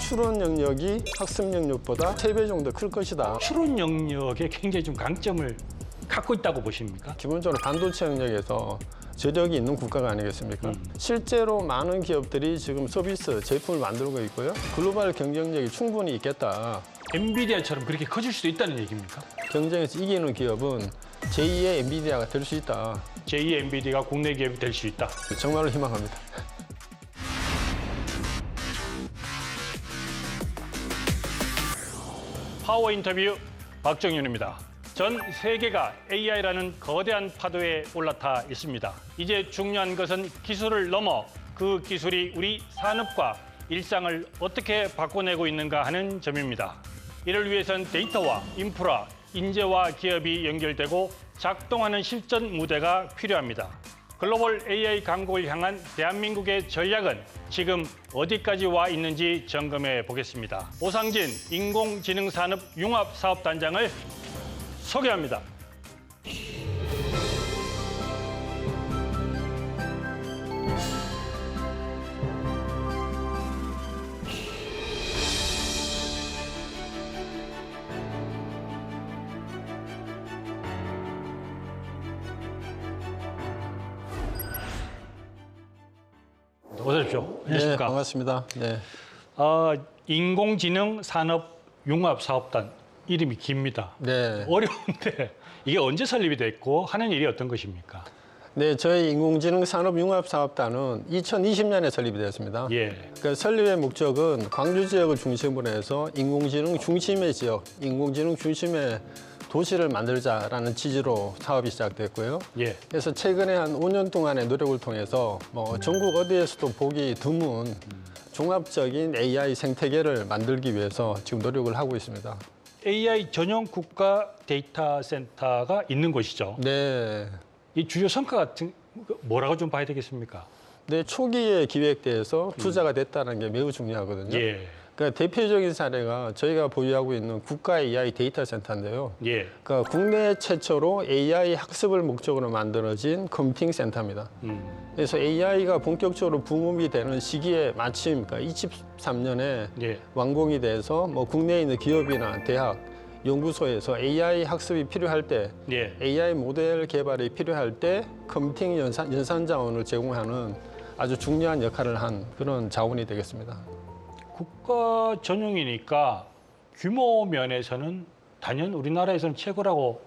추론 영역이 학습 영역보다 3배 정도 클 것이다. 추론 영역에 굉장히 좀 강점을 갖고 있다고 보십니까? 기본적으로 반도체 영역에서 저력이 있는 국가가 아니겠습니까? 실제로 많은 기업들이 지금 서비스, 제품을 만들고 있고요. 글로벌 경쟁력이 충분히 있겠다. 엔비디아처럼 그렇게 커질 수도 있다는 얘기입니까? 경쟁에서 이기는 기업은 제2의 엔비디아가 될 수 있다. 제2의 엔비디아가 국내 기업이 될 수 있다. 정말로 희망합니다. 파워 인터뷰 박정윤입니다. 전 세계가 AI라는 거대한 파도에 올라타 있습니다. 이제 중요한 것은 기술을 넘어 그 기술이 우리 산업과 일상을 어떻게 바꿔내고 있는가 하는 점입니다. 이를 위해선 데이터와 인프라, 인재와 기업이 연결되고 작동하는 실전 무대가 필요합니다. 글로벌 AI 강국을 향한 대한민국의 전략은 지금 어디까지 와 있는지 점검해 보겠습니다. 오상진 인공지능산업융합사업단장을 소개합니다. 어서 오십시오. 네, 안녕하십니까? 반갑습니다. 네. 인공지능산업융합사업단 이름이 깁니다. 네. 어려운데 이게 언제 설립이 됐고 하는 일이 어떤 것입니까? 네, 저희 인공지능산업융합사업단은 2020년에 설립이 되었습니다. 예. 그 설립의 목적은 광주 지역을 중심으로 해서 인공지능 중심의 지역, 인공지능 중심의 도시를 만들자라는 취지로 사업이 시작됐고요. 예. 그래서 최근에 한 5년 동안의 노력을 통해서 전국 어디에서도 보기 드문 종합적인 AI 생태계를 만들기 위해서 지금 노력을 하고 있습니다. AI 전용 국가 데이터 센터가 있는 곳이죠. 네. 이 주요 성과 같은 뭐라고 좀 봐야 되겠습니까? 네, 초기에 기획돼서 투자가 됐다는 게 매우 중요하거든요. 예. 그러니까 대표적인 사례가 저희가 보유하고 있는 국가 AI 데이터 센터인데요. 예. 그러니까 국내 최초로 AI 학습을 목적으로 만들어진 컴퓨팅 센터입니다. 그래서 AI가 본격적으로 붐업이 되는 시기에 마침 그러니까 23년에 예. 완공이 돼서 국내에 있는 기업이나 대학, 연구소에서 AI 학습이 필요할 때, 예. AI 모델 개발이 필요할 때 컴퓨팅 연산 자원을 제공하는 아주 중요한 역할을 한 그런 자원이 되겠습니다. 국가 전용이니까 규모 면에서는 단연 우리나라에서는 최고라고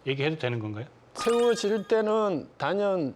얘기해도 되는 건가요? 세워질 때는 단연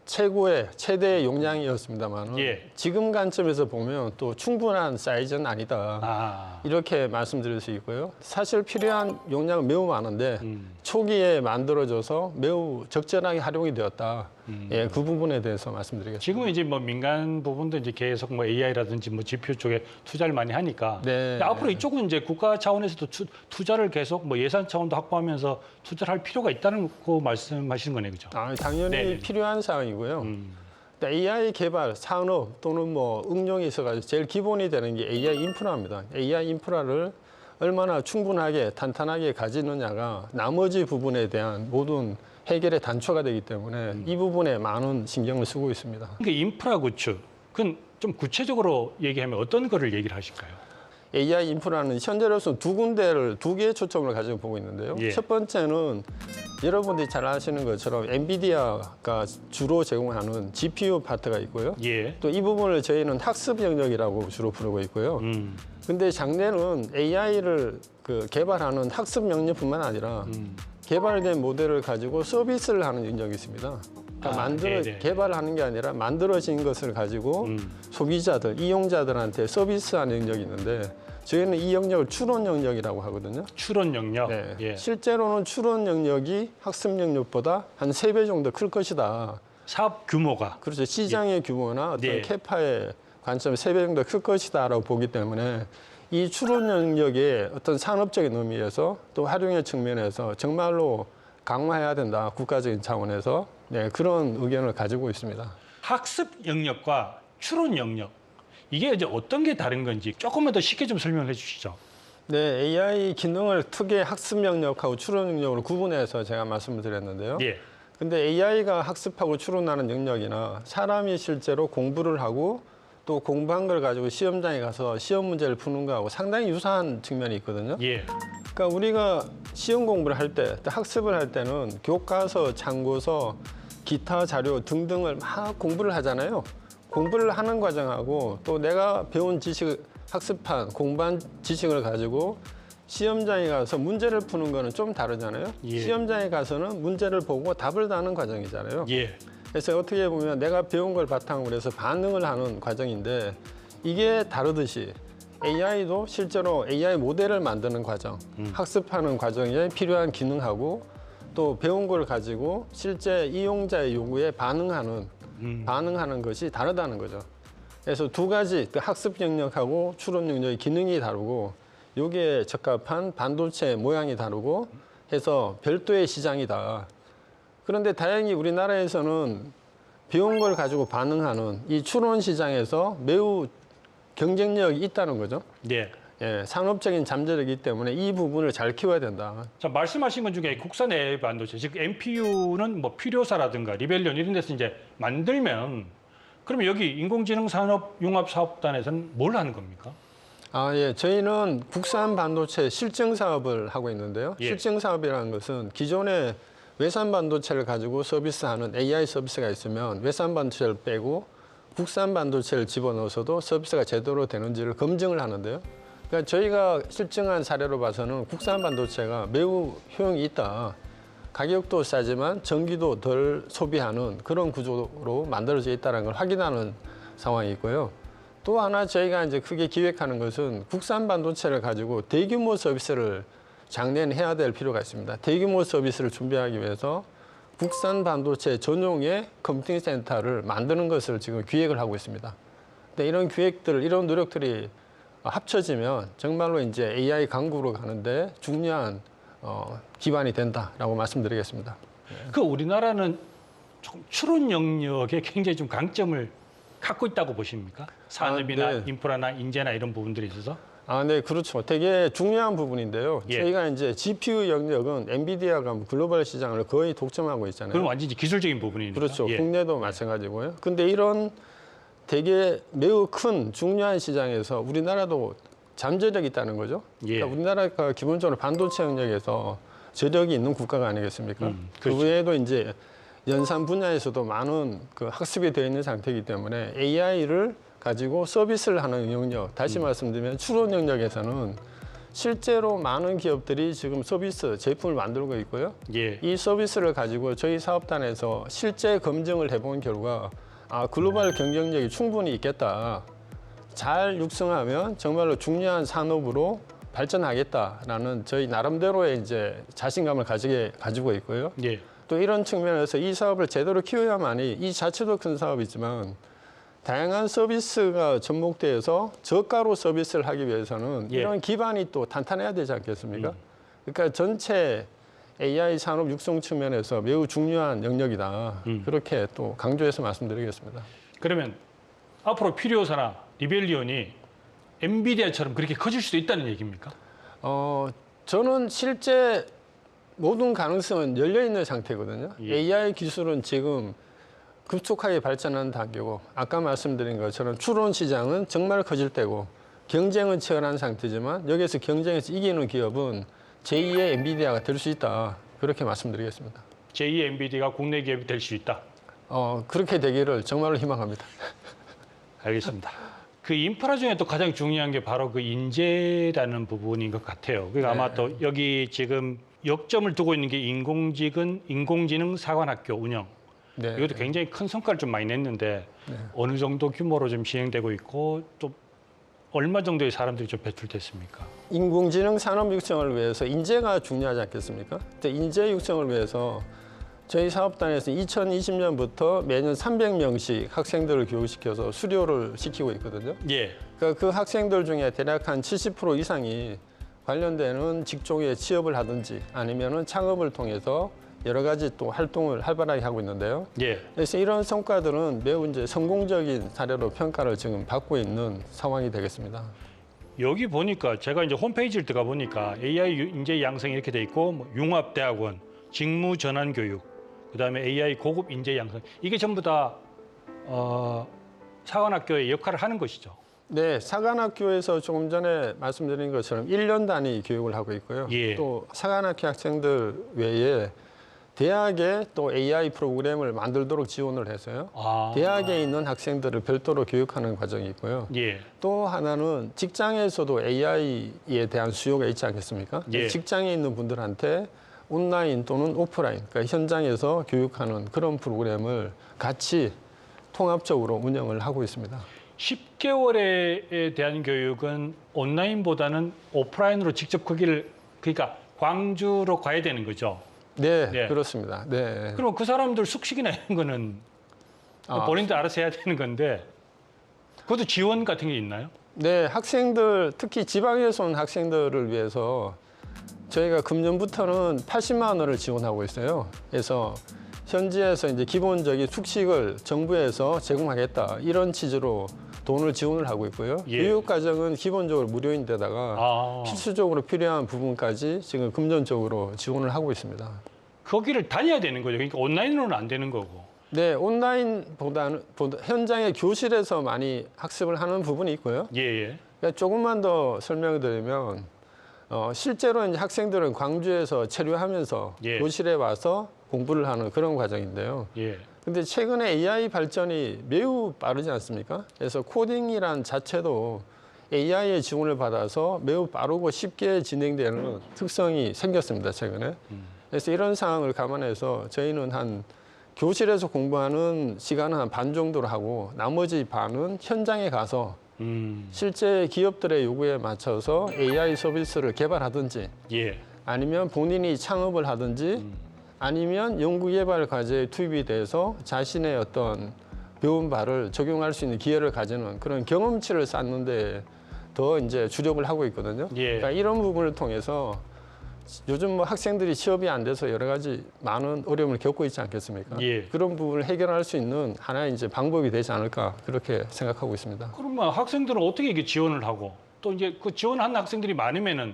최고의 최대의 용량이었습니다만 예. 지금 관점에서 보면 또 충분한 사이즈는 아니다. 이렇게 말씀드릴 수 있고요. 사실 필요한 용량은 매우 많은데 초기에 만들어져서 매우 적절하게 활용이 되었다. 예, 그 부분에 대해서 말씀드리겠습니다. 지금은 이제 민간 부분도 이제 계속 AI라든지 GPU 쪽에 투자를 많이 하니까 네. 앞으로 이쪽은 이제 국가 차원에서도 투자를 계속 예산 차원도 확보하면서 투자를 할 필요가 있다는 거 말씀하시는 거네요, 그죠? 당연히 네네. 필요한 사항이고요. AI 개발, 산업 또는 응용이 있어가지고 제일 기본이 되는 게 AI 인프라입니다. AI 인프라를 얼마나 충분하게 탄탄하게 가지느냐가 나머지 부분에 대한 모든 해결의 단초가 되기 때문에 이 부분에 많은 신경을 쓰고 있습니다. 그러니까 인프라 구축, 그건 좀 구체적으로 얘기하면 어떤 거를 얘기를 하실까요? AI 인프라는 현재로서 두 개의 초점을 가지고 보고 있는데요. 예. 첫 번째는 여러분들이 잘 아시는 것처럼 엔비디아가 주로 제공하는 GPU 파트가 있고요. 예. 또 이 부분을 저희는 학습 영역이라고 주로 부르고 있고요. 근데 장래는 AI를 개발하는 학습 영역뿐만 아니라 개발된 모델을 가지고 서비스를 하는 영역이 있습니다. 그러니까 네네. 개발을 하는 게 아니라 만들어진 것을 가지고 소비자들, 이용자들한테 서비스하는 영역이 있는데 저희는 이 영역을 추론 영역이라고 하거든요. 추론 영역. 네. 예. 실제로는 추론 영역이 학습 영역보다 한 3배 정도 클 것이다. 사업 규모가. 그렇죠. 시장의 규모나 어떤 네. 캐파의 관점 3배 정도 클 것이다라고 보기 때문에 이 추론 영역의 어떤 산업적인 의미에서 또 활용의 측면에서 정말로 강화해야 된다. 국가적인 차원에서 그런 의견을 가지고 있습니다. 학습 영역과 추론 영역. 이게 이제 어떤 게 다른 건지 조금만 더 쉽게 좀 설명을 해주시죠. 네, AI 기능을 특유의 학습 영역하고 추론 영역으로 구분해서 제가 말씀을 드렸는데요. 예. 근데 AI가 학습하고 추론하는 영역이나 사람이 실제로 공부를 하고 또 공부한 걸 가지고 시험장에 가서 시험 문제를 푸는 거하고 상당히 유사한 측면이 있거든요. 예. 그러니까 우리가 시험 공부를 할 때, 또 학습을 할 때는 교과서, 참고서, 기타 자료 등등을 막 공부를 하잖아요. 공부를 하는 과정하고 또 내가 배운 지식, 학습한, 공부한 지식을 가지고 시험장에 가서 문제를 푸는 거는 좀 다르잖아요. 예. 시험장에 가서는 문제를 보고 답을 다는 과정이잖아요. 예. 그래서 어떻게 보면 내가 배운 걸 바탕으로 해서 반응을 하는 과정인데 이게 다르듯이 AI도 실제로 AI 모델을 만드는 과정, 학습하는 과정에 필요한 기능하고 또 배운 걸 가지고 실제 이용자의 요구에 반응하는 것이 다르다는 거죠. 그래서 두 가지, 그 학습 영역하고 추론 영역의 기능이 다르고 여기에 적합한 반도체 모양이 다르고 해서 별도의 시장이다. 그런데 다행히 우리나라에서는 배운 걸 가지고 반응하는 이 추론 시장에서 매우 경쟁력이 있다는 거죠. 예. 예, 산업적인 잠재력이기 때문에 이 부분을 잘 키워야 된다. 자, 말씀하신 것 중에 국산 AI 반도체, 즉 NPU는 뭐 필요사라든가 리벨리온 이런 데서 이제 만들면 그러면 여기 인공지능 산업 융합 사업단에서는 뭘 하는 겁니까? 예, 저희는 국산 반도체 실증 사업을 하고 있는데요. 예. 실증 사업이라는 것은 기존에 외산 반도체를 가지고 서비스하는 AI 서비스가 있으면 외산 반도체를 빼고 국산 반도체를 집어넣어서도 서비스가 제대로 되는지를 검증을 하는데요. 그러니까 저희가 실증한 사례로 봐서는 국산 반도체가 매우 효용이 있다. 가격도 싸지만 전기도 덜 소비하는 그런 구조로 만들어져 있다는 걸 확인하는 상황이 있고요. 또 하나 저희가 이제 크게 기획하는 것은 국산 반도체를 가지고 대규모 서비스를 장려해야 될 필요가 있습니다. 대규모 서비스를 준비하기 위해서 국산 반도체 전용의 컴퓨팅 센터를 만드는 것을 지금 기획을 하고 있습니다. 근데 이런 기획들, 이런 노력들이 합쳐지면 정말로 이제 AI 강국으로 가는데 중요한 기반이 된다라고 말씀드리겠습니다. 그 우리나라는 조금 추론 영역에 굉장히 좀 강점을 갖고 있다고 보십니까? 산업이나 네. 인프라나 인재나 이런 부분들에 있어서? 네, 그렇죠. 되게 중요한 부분인데요. 예. 저희가 이제 GPU 영역은 엔비디아가 글로벌 시장을 거의 독점하고 있잖아요. 그건 완전히 기술적인 부분이니까. 그렇죠. 예. 국내도 마찬가지고요. 근데 이런 되게 매우 큰 중요한 시장에서 우리나라도 잠재력이 있다는 거죠. 예. 그러니까 우리나라가 기본적으로 반도체 영역에서 저력이 있는 국가가 아니겠습니까? 그 그렇죠. 외에도 이제 연산 분야에서도 많은 그 학습이 되어 있는 상태이기 때문에 AI를 가지고 서비스를 하는 영역, 다시 말씀드리면 추론 영역에서는 실제로 많은 기업들이 지금 서비스, 제품을 만들고 있고요. 예. 이 서비스를 가지고 저희 사업단에서 실제 검증을 해본 결과 글로벌 경쟁력이 충분히 있겠다. 잘 육성하면 정말로 중요한 산업으로 발전하겠다라는 저희 나름대로의 이제 자신감을 가지고 있고요. 예. 또 이런 측면에서 이 사업을 제대로 키워야만이 이 자체도 큰 사업이지만 다양한 서비스가 접목돼서 저가로 서비스를 하기 위해서는 예. 이런 기반이 또 탄탄해야 되지 않겠습니까? 그러니까 전체 AI 산업 육성 측면에서 매우 중요한 영역이다. 그렇게 또 강조해서 말씀드리겠습니다. 그러면 앞으로 필요사나 리벨리온이 엔비디아처럼 그렇게 커질 수도 있다는 얘기입니까? 저는 실제 모든 가능성은 열려 있는 상태거든요. 예. AI 기술은 지금 급속하게 발전하는 단계고 아까 말씀드린 것처럼 추론 시장은 정말 커질 때고 경쟁은 치열한 상태지만 여기서 경쟁에서 이기는 기업은 제2의 엔비디아가 될 수 있다. 그렇게 말씀드리겠습니다. 제2의 엔비디아가 국내 기업이 될 수 있다. 그렇게 되기를 정말로 희망합니다. 알겠습니다. 그 인프라 중에 또 가장 중요한 게 바로 그 인재라는 부분인 것 같아요. 그러니까 아마 또 여기 지금 역점을 두고 있는 게 인공지능 사관학교 운영. 네. 이것도 굉장히 큰 성과를 좀 많이 냈는데 어느 정도 규모로 좀 진행되고 있고 또 얼마 정도의 사람들이 좀 배출됐습니까? 인공지능 산업 육성을 위해서 인재가 중요하지 않겠습니까? 근데 인재 육성을 위해서 저희 사업단에서 2020년부터 매년 300명씩 학생들을 교육시켜서 수료를 시키고 있거든요. 예. 그러니까 그 학생들 중에 대략 한 70% 이상이 관련되는 직종에 취업을 하든지 아니면은 창업을 통해서 여러 가지 또 활동을 활발하게 하고 있는데요. 예. 그래서 이런 성과들은 매우 이제 성공적인 사례로 평가를 지금 받고 있는 상황이 되겠습니다. 여기 보니까 제가 이제 홈페이지를 들어가 보니까 AI 인재 양성이 이렇게 돼 있고 뭐 융합대학원, 직무 전환 교육, 그다음에 AI 고급 인재 양성 이게 전부 다 사관학교의 역할을 하는 것이죠. 네, 사관학교에서 조금 전에 말씀드린 것처럼 1년 단위 교육을 하고 있고요. 예. 또 사관학교 학생들 외에 대학에 또 AI 프로그램을 만들도록 지원을 해서요. 대학에 있는 학생들을 별도로 교육하는 과정이 있고요. 예. 또 하나는 직장에서도 AI에 대한 수요가 있지 않겠습니까? 예. 직장에 있는 분들한테 온라인 또는 오프라인, 그러니까 현장에서 교육하는 그런 프로그램을 같이 통합적으로 운영을 하고 있습니다. 10개월에 대한 교육은 온라인보다는 오프라인으로 직접 그러니까 광주로 가야 되는 거죠. 네, 네. 그렇습니다. 네. 그럼 그 사람들 숙식이나 이런 거는 본인도 알아서 해야 되는 건데 그것도 지원 같은 게 있나요? 네, 학생들, 특히 지방에서 온 학생들을 위해서 저희가 금년부터는 80만 원을 지원하고 있어요. 그래서 현지에서 이제 기본적인 숙식을 정부에서 제공하겠다 이런 취지로 돈을 지원을 하고 있고요. 예. 교육 과정은 기본적으로 무료인데다가 필수적으로 필요한 부분까지 지금 금전적으로 지원을 하고 있습니다. 거기를 다녀야 되는 거죠. 그러니까 온라인으로는 안 되는 거고. 네, 온라인보다는 현장의 교실에서 많이 학습을 하는 부분이 있고요. 예. 그러니까 조금만 더 설명을 드리면 실제로 이제 학생들은 광주에서 체류하면서 예. 교실에 와서 공부를 하는 그런 과정인데요. 예. 근데 최근에 AI 발전이 매우 빠르지 않습니까? 그래서 코딩이란 자체도 AI의 지원을 받아서 매우 빠르고 쉽게 진행되는 특성이 생겼습니다, 최근에. 그래서 이런 상황을 감안해서 저희는 한 교실에서 공부하는 시간은 한 반 정도로 하고 나머지 반은 현장에 가서 실제 기업들의 요구에 맞춰서 AI 서비스를 개발하든지 예. 아니면 본인이 창업을 하든지 아니면 연구개발 과제에 투입이 돼서 자신의 어떤 배운 바를 적용할 수 있는 기회를 가지는 그런 경험치를 쌓는데 더 이제 주력을 하고 있거든요. 예. 그러니까 이런 부분을 통해서 요즘 뭐 학생들이 취업이 안 돼서 여러 가지 많은 어려움을 겪고 있지 않겠습니까? 예. 그런 부분을 해결할 수 있는 하나의 이제 방법이 되지 않을까 그렇게 생각하고 있습니다. 그러면 학생들은 어떻게 이게 지원을 하고 또 이제 그 지원한 학생들이 많으면은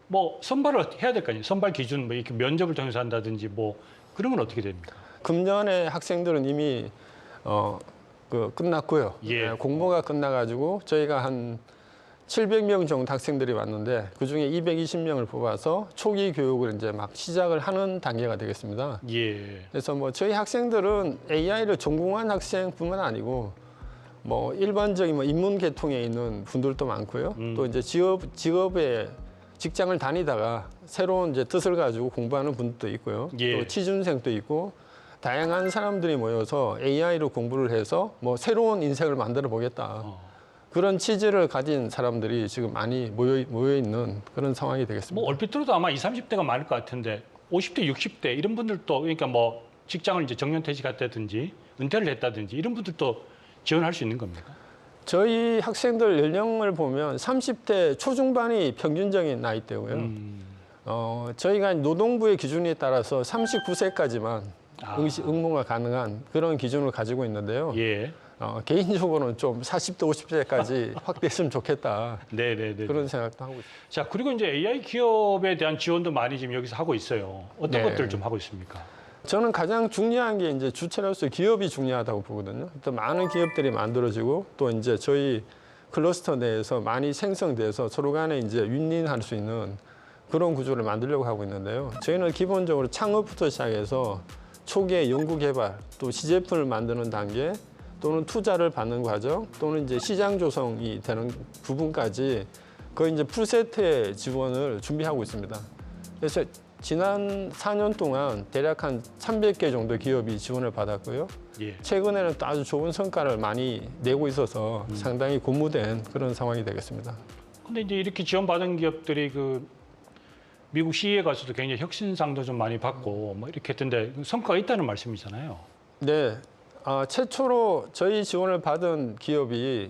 뭐 선발을 해야 될 거 아니에요. 선발 기준 뭐 이렇게 면접을 통해서 한다든지 뭐 그런 건 어떻게 됩니까? 금년에 학생들은 이미 끝났고요. 예. 공모가 끝나가지고 저희가 한 700명 정도 학생들이 왔는데 그중에 220명을 뽑아서 초기 교육을 이제 막 시작을 하는 단계가 되겠습니다. 예. 그래서 뭐 저희 학생들은 AI를 전공한 학생뿐만 아니고 뭐 일반적인 뭐 인문 계통에 있는 분들도 많고요. 또 이제 직업에 직장을 다니다가 새로운 이제 뜻을 가지고 공부하는 분들도 있고요. 예. 또 취준생도 있고 다양한 사람들이 모여서 AI로 공부를 해서 뭐 새로운 인생을 만들어 보겠다. 그런 취지를 가진 사람들이 지금 많이 모여 있는 그런 상황이 되겠습니다. 뭐 얼핏 들어도 아마 20, 30대가 많을 것 같은데 50대, 60대 이런 분들도 그러니까 뭐 직장을 이제 정년퇴직했다든지 은퇴를 했다든지 이런 분들도 지원할 수 있는 겁니까? 저희 학생들 연령을 보면 30대 초중반이 평균적인 나이대고요. 저희가 노동부의 기준에 따라서 39세까지만 응모가 가능한 그런 기준을 가지고 있는데요. 예. 개인적으로는 좀 40대, 50대까지 확대했으면 좋겠다. 네네네. 그런 생각도 하고 있습니다. 자, 그리고 이제 AI 기업에 대한 지원도 많이 지금 여기서 하고 있어요. 어떤 네. 것들을 좀 하고 있습니까? 저는 가장 중요한 게 이제 주체로서 기업이 중요하다고 보거든요. 또 많은 기업들이 만들어지고 또 이제 저희 클러스터 내에서 많이 생성돼서 서로 간에 이제 윈윈할 수 있는 그런 구조를 만들려고 하고 있는데요. 저희는 기본적으로 창업부터 시작해서 초기의 연구 개발, 또 시제품을 만드는 단계, 또는 투자를 받는 과정, 또는 이제 시장 조성이 되는 부분까지 거의 이제 풀세트의 지원을 준비하고 있습니다. 그래서 지난 4년 동안 대략 한 300개 정도 기업이 지원을 받았고요. 예. 최근에는 또 아주 좋은 성과를 많이 내고 있어서 상당히 고무된 그런 상황이 되겠습니다. 근데 이제 이렇게 지원받은 기업들이 그 미국 CE에 가서도 굉장히 혁신상도 좀 많이 받고 뭐 이렇게 했던데 성과가 있다는 말씀이잖아요. 네. 최초로 저희 지원을 받은 기업이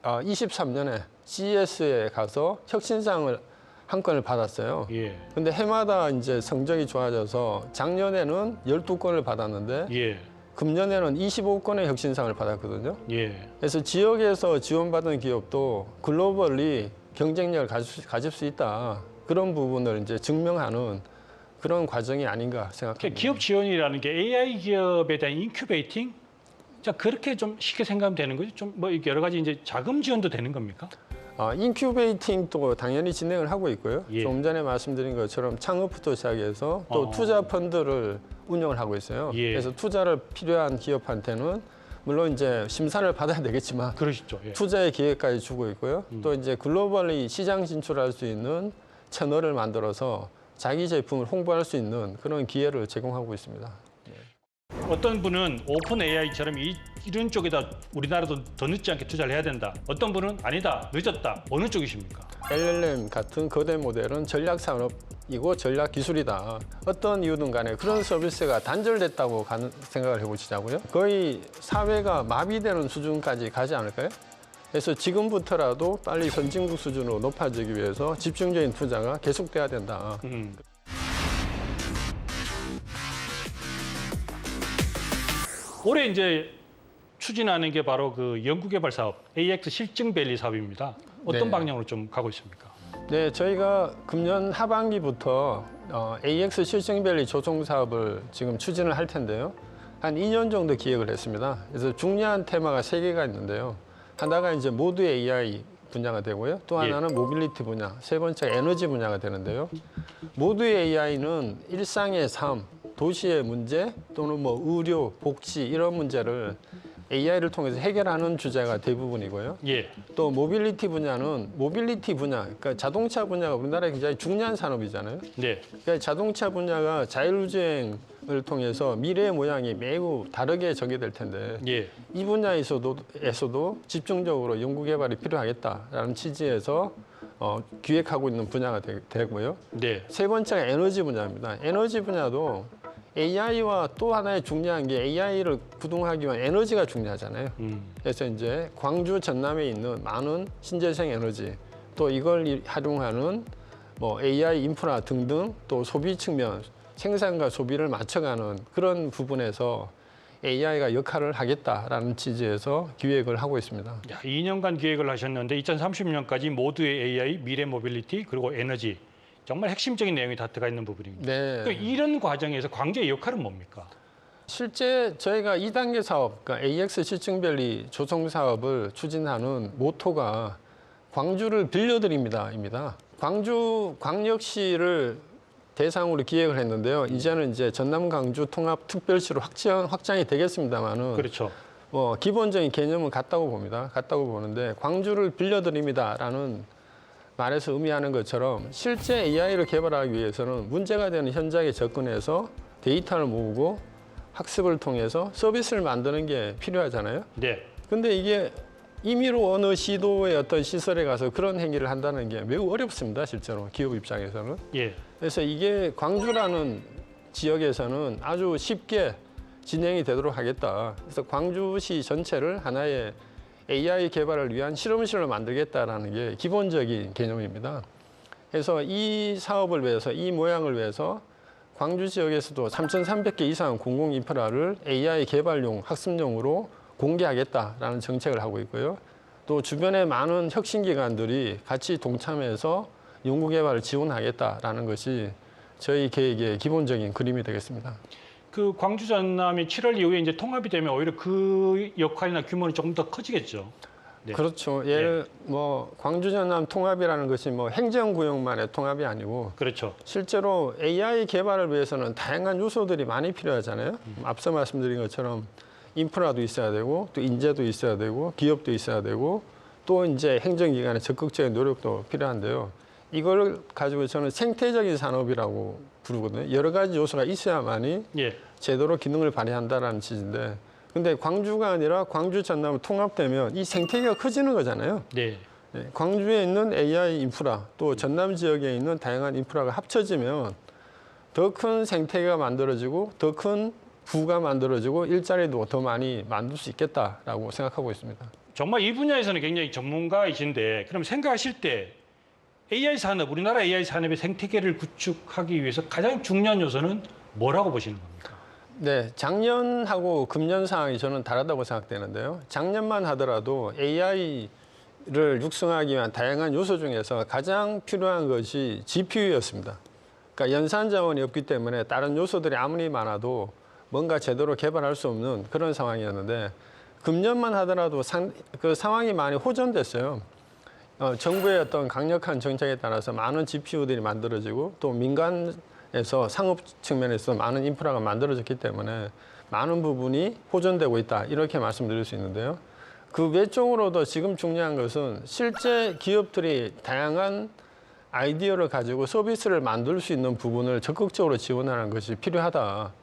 23년에 CES에 가서 혁신상을 한 건을 받았어요. 예. 근데 해마다 이제 성적이 좋아져서 작년에는 12건을 받았는데 예. 금년에는 25건의 혁신상을 받았거든요. 예. 그래서 지역에서 지원받은 기업도 글로벌리 경쟁력을 가질 수 있다. 그런 부분을 이제 증명하는 그런 과정이 아닌가 생각합니다. 기업 지원이라는 게 AI 기업에 대한 인큐베이팅? 자, 그렇게 좀 쉽게 생각하면 되는 거죠? 좀 뭐 여러 가지 이제 자금 지원도 되는 겁니까? 인큐베이팅도 당연히 진행을 하고 있고요. 예. 좀 전에 말씀드린 것처럼 창업부터 시작해서 또 투자 펀드를 운영을 하고 있어요. 예. 그래서 투자를 필요한 기업한테는 물론 이제 심사를 받아야 되겠지만 그러시죠. 예. 투자의 기회까지 주고 있고요. 또 이제 글로벌리 시장 진출할 수 있는 채널을 만들어서 자기 제품을 홍보할 수 있는 그런 기회를 제공하고 있습니다. 어떤 분은 오픈 AI처럼 이런 쪽에다 우리나라도 더 늦지 않게 투자를 해야 된다. 어떤 분은 아니다, 늦었다. 어느 쪽이십니까? LLM 같은 거대 모델은 전략 산업이고 전략 기술이다. 어떤 이유든 간에 그런 서비스가 단절됐다고 생각을 해보시자고요. 거의 사회가 마비되는 수준까지 가지 않을까요? 그래서 지금부터라도 빨리 선진국 수준으로 높아지기 위해서 집중적인 투자가 계속돼야 된다. 올해 이제 추진하는 게 바로 그 연구개발 사업 AX 실증밸리 사업입니다. 어떤 네. 방향으로 좀 가고 있습니까? 네, 저희가 금년 하반기부터 AX 실증밸리 조성 사업을 지금 추진을 할 텐데요. 한 2년 정도 기획을 했습니다. 그래서 중요한 테마가 3개가 있는데요. 하나가 이제 모두 AI 분야가 되고요. 또 하나는 모빌리티 분야, 세 번째가 에너지 분야가 되는데요. 모두 AI는 일상의 삶, 도시의 문제 또는 뭐 의료, 복지 이런 문제를 AI를 통해서 해결하는 주제가 대부분이고요. 예. 또 모빌리티 분야는 모빌리티 분야, 그러니까 자동차 분야가 우리나라에 굉장히 중요한 산업이잖아요. 네. 그러니까 자동차 분야가 자율주행을 통해서 미래의 모양이 매우 다르게 전개될 텐데 예. 이 분야에서도 집중적으로 연구 개발이 필요하겠다라는 취지에서 기획하고 있는 분야가 되고요. 네. 세 번째가 에너지 분야입니다. 에너지 분야도 AI와 또 하나의 중요한 게 AI를 구동하기 위한 에너지가 중요하잖아요. 그래서 이제 광주 전남에 있는 많은 신재생 에너지 또 이걸 활용하는 뭐 AI 인프라 등등 또 소비 측면 생산과 소비를 맞춰가는 그런 부분에서 AI가 역할을 하겠다라는 취지에서 기획을 하고 있습니다. 야, 2년간 기획을 하셨는데 2030년까지 모두의 AI, 미래 모빌리티 그리고 에너지 정말 핵심적인 내용이 다 들어가 있는 부분입니다. 네. 그러니까 이런 과정에서 광주의 역할은 뭡니까? 실제 저희가 2단계 사업, 그러니까 AX 실증밸리 조성 사업을 추진하는 모토가 광주를 빌려드립니다입니다. 광주 광역시를 대상으로 기획을 했는데요. 이제는 이제 전남 광주 통합 특별시로 확장이 되겠습니다만은 그렇죠. 기본적인 개념은 같다고 봅니다. 같다고 보는데 광주를 빌려드립니다라는 말에서 의미하는 것처럼 실제 AI를 개발하기 위해서는 문제가 되는 현장에 접근해서 데이터를 모으고 학습을 통해서 서비스를 만드는 게 필요하잖아요. 네. 근데 이게 임의로 어느 시도의 어떤 시설에 가서 그런 행위를 한다는 게 매우 어렵습니다. 실제로 기업 입장에서는. 예. 그래서 이게 광주라는 지역에서는 아주 쉽게 진행이 되도록 하겠다. 그래서 광주시 전체를 하나의 AI 개발을 위한 실험실로 만들겠다라는 게 기본적인 개념입니다. 그래서 이 사업을 위해서, 이 모양을 위해서 광주 지역에서도 3,300개 이상 공공 인프라를 AI 개발용, 학습용으로 공개하겠다라는 정책을 하고 있고요. 또 주변의 많은 혁신기관들이 같이 동참해서 연구개발을 지원하겠다라는 것이 저희 계획의 기본적인 그림이 되겠습니다. 그 광주 전남이 7월 이후에 이제 통합이 되면 오히려 그 역할이나 규모는 조금 더 커지겠죠. 네. 그렇죠. 광주 전남 통합이라는 것이 행정구역만의 통합이 아니고 그렇죠. 실제로 AI 개발을 위해서는 다양한 요소들이 많이 필요하잖아요. 앞서 말씀드린 것처럼 인프라도 있어야 되고 또 인재도 있어야 되고 기업도 있어야 되고 또 이제 행정기관의 적극적인 노력도 필요한데요. 이걸 가지고 저는 생태적인 산업이라고 부르거든요. 여러 가지 요소가 있어야만이 예. 제대로 기능을 발휘한다라는 취지인데 근데 광주가 아니라 광주 전남을 통합되면 이 생태계가 커지는 거잖아요. 네. 광주에 있는 AI 인프라 또 전남 지역에 있는 다양한 인프라가 합쳐지면 더 큰 생태계가 만들어지고 더 큰 부가 만들어지고 일자리도 더 많이 만들 수 있겠다라고 생각하고 있습니다. 정말 이 분야에서는 굉장히 전문가이신데 그럼 생각하실 때 AI 산업, 우리나라 AI 산업의 생태계를 구축하기 위해서 가장 중요한 요소는 뭐라고 보시는 겁니까? 네, 작년하고 금년 상황이 저는 다르다고 생각되는데요. 작년만 하더라도 AI를 육성하기 위한 다양한 요소 중에서 가장 필요한 것이 GPU였습니다. 그러니까 연산 자원이 없기 때문에 다른 요소들이 아무리 많아도 뭔가 제대로 개발할 수 없는 그런 상황이었는데 금년만 하더라도 그 상황이 많이 호전됐어요. 정부의 어떤 강력한 정책에 따라서 많은 GPU들이 만들어지고 또 민간에서 상업 측면에서 많은 인프라가 만들어졌기 때문에 많은 부분이 호전되고 있다. 이렇게 말씀드릴 수 있는데요. 그 외적으로도 지금 중요한 것은 실제 기업들이 다양한 아이디어를 가지고 서비스를 만들 수 있는 부분을 적극적으로 지원하는 것이 필요하다.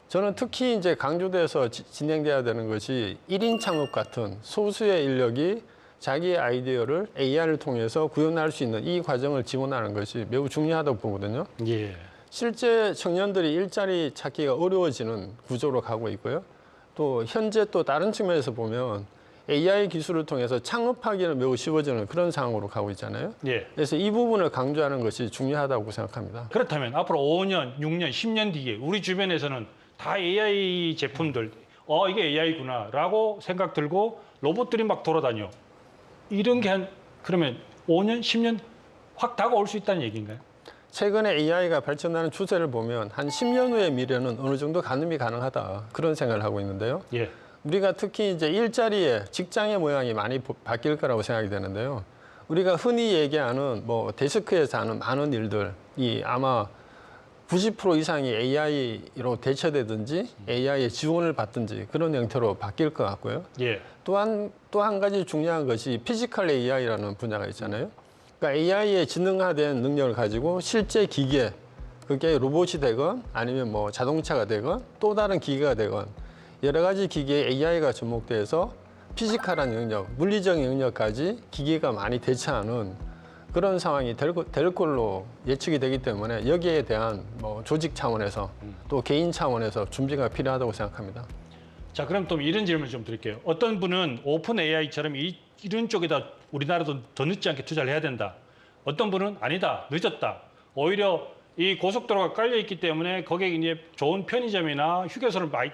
저는 특히 이제 강조돼서 진행돼야 되는 것이 1인 창업 같은 소수의 인력이 자기의 아이디어를 AI를 통해서 구현할 수 있는 이 과정을 지원하는 것이 매우 중요하다고 보거든요. 예. 실제 청년들이 일자리 찾기가 어려워지는 구조로 가고 있고요. 또 현재 또 다른 측면에서 보면 AI 기술을 통해서 창업하기는 매우 쉬워지는 그런 상황으로 가고 있잖아요. 예. 그래서 이 부분을 강조하는 것이 중요하다고 생각합니다. 그렇다면 앞으로 5년, 6년, 10년 뒤에 우리 주변에서는 다 AI 제품들, 이게 AI구나라고 생각 들고 로봇들이 막 돌아다녀. 이런 게 그러면 5년, 10년 확 다가올 수 있다는 얘기인가요? 최근에 AI가 발전하는 추세를 보면 한 10년 후의 미래는 어느 정도 가늠이 가능하다. 그런 생각을 하고 있는데요. 예. 우리가 특히 이제 일자리에 직장의 모양이 많이 바뀔 거라고 생각이 되는데요. 우리가 흔히 얘기하는 뭐 데스크에서 하는 많은 일들이 아마 90% 이상이 AI로 대처되든지 AI의 지원을 받든지 그런 형태로 바뀔 것 같고요. 예. 또 한 가지 중요한 것이 피지컬 AI라는 분야가 있잖아요. 그러니까 AI의 지능화된 능력을 가지고 실제 기계, 그게 로봇이 되건 아니면 뭐 자동차가 되건 또 다른 기계가 되건 여러 가지 기계에 AI가 접목돼서 피지컬한 영역, 물리적 영역까지 기계가 많이 대처하는 그런 상황이 될 걸로 예측이 되기 때문에 여기에 대한 뭐 조직 차원에서 또 개인 차원에서 준비가 필요하다고 생각합니다. 자, 그럼 또 이런 질문을 좀 드릴게요. 어떤 분은 오픈 AI처럼 이런 쪽에다 우리나라도 더 늦지 않게 투자를 해야 된다. 어떤 분은 아니다, 늦었다. 오히려 이 고속도로가 깔려 있기 때문에 거기에 이제 좋은 편의점이나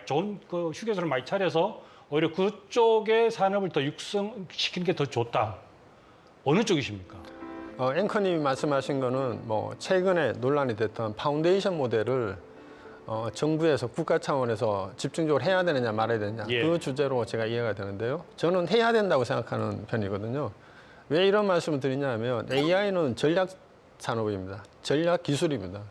좋은 휴게소를 많이 차려서 오히려 그쪽의 산업을 더 육성시키는 게 더 좋다. 어느 쪽이십니까? 앵커님이 말씀하신 거는 뭐 최근에 논란이 됐던 파운데이션 모델을 정부에서 국가 차원에서 집중적으로 해야 되느냐 말아야 되느냐 예. 그 주제로 제가 이해가 되는데요. 저는 해야 된다고 생각하는 편이거든요. 왜 이런 말씀을 드리냐면 AI는 전략 산업입니다. 전략 기술입니다.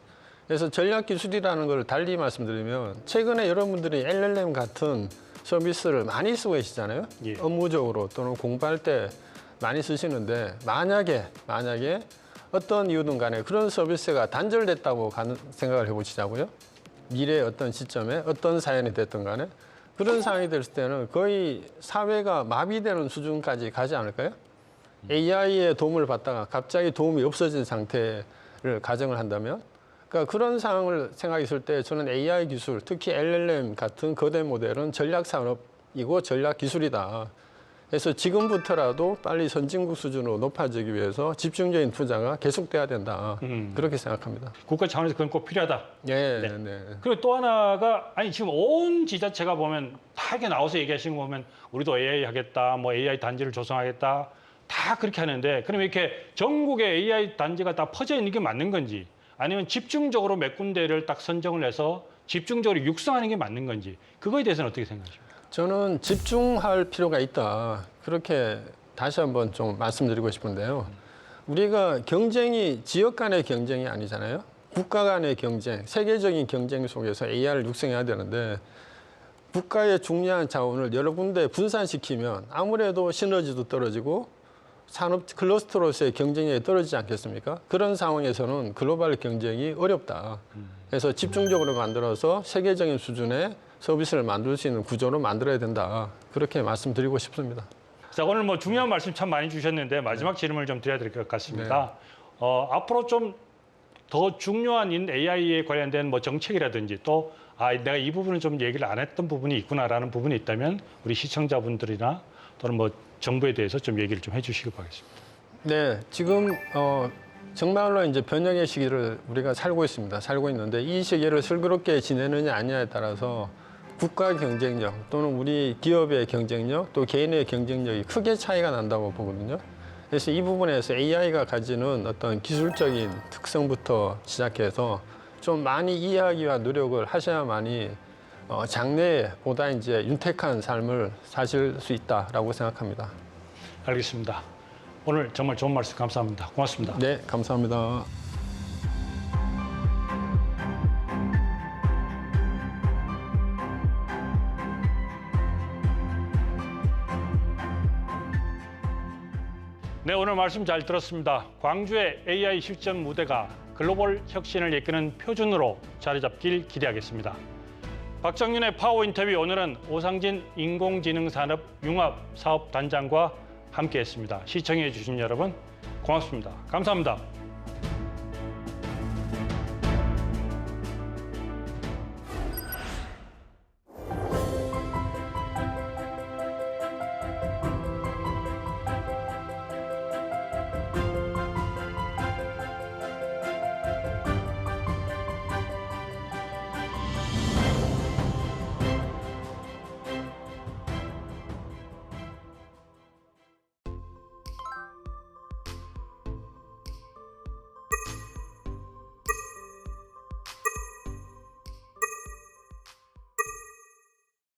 그래서 전략 기술이라는 걸 달리 말씀드리면 최근에 여러분들이 LLM 같은 서비스를 많이 쓰고 계시잖아요. 예. 업무적으로 또는 공부할 때 많이 쓰시는데 만약에 어떤 이유든 간에 그런 서비스가 단절됐다고 생각을 해보시자고요. 미래의 어떤 시점에 어떤 사연이 됐든 간에 그런 상황이 됐을 때는 거의 사회가 마비되는 수준까지 가지 않을까요? AI의 도움을 받다가 갑자기 도움이 없어진 상태를 가정을 한다면 그러니까 그런 상황을 생각했을 때 저는 AI 기술, 특히 LLM 같은 거대 모델은 전략 산업이고 전략 기술이다. 그래서 지금부터라도 빨리 선진국 수준으로 높아지기 위해서 집중적인 투자가 계속돼야 된다. 그렇게 생각합니다. 국가 차원에서 그건 꼭 필요하다. 예, 네. 네. 그리고 또 하나가 지금 온 지자체가 보면 다 이렇게 나와서 얘기하시는 거 보면 우리도 AI 하겠다, 뭐 AI 단지를 조성하겠다 다 그렇게 하는데 그럼 이렇게 전국에 AI 단지가 다 퍼져 있는 게 맞는 건지 아니면 집중적으로 몇 군데를 딱 선정을 해서 집중적으로 육성하는 게 맞는 건지 그거에 대해서는 어떻게 생각하십니까? 저는 집중할 필요가 있다. 그렇게 다시 한번 좀 말씀드리고 싶은데요. 우리가 경쟁이 지역 간의 경쟁이 아니잖아요. 국가 간의 경쟁, 세계적인 경쟁 속에서 AI를 육성해야 되는데 국가의 중요한 자원을 여러 군데 분산시키면 아무래도 시너지도 떨어지고 산업 클러스터로서의 경쟁력이 떨어지지 않겠습니까? 그런 상황에서는 글로벌 경쟁이 어렵다. 그래서 집중적으로 만들어서 세계적인 수준의 서비스를 만들 수 있는 구조로 만들어야 된다. 그렇게 말씀드리고 싶습니다. 자, 오늘 뭐 중요한 말씀 참 많이 주셨는데 마지막 질문을 좀 드려야 될 것 같습니다. 앞으로 좀 더 중요한 AI에 관련된 뭐 정책이라든지 또 내가 이 부분은 좀 얘기를 안 했던 부분이 있구나라는 부분이 있다면 우리 시청자분들이나 또는 뭐 정부에 대해서 좀 얘기를 좀 해주시기 바라겠습니다. 네, 지금 정말로 이제 변형의 시기를 우리가 살고 있습니다. 살고 있는데 이 시기를 슬기롭게 지내느냐 아니냐에 따라서 국가 경쟁력 또는 우리 기업의 경쟁력 또 개인의 경쟁력이 크게 차이가 난다고 보거든요. 그래서 이 부분에서 AI가 가지는 어떤 기술적인 특성부터 시작해서 좀 많이 이해하기와 노력을 하셔야만이 장래에 보다 이제 윤택한 삶을 사실 수 있다라고 생각합니다. 알겠습니다. 오늘 정말 좋은 말씀 감사합니다. 고맙습니다. 네, 감사합니다. 네, 오늘 말씀 잘 들었습니다. 광주의 AI 실전 무대가 글로벌 혁신을 이끄는 표준으로 자리 잡길 기대하겠습니다. 박정윤의 파워 인터뷰, 오늘은 오상진 인공지능산업 융합사업단장과 함께했습니다. 시청해 주신 여러분 고맙습니다. 감사합니다.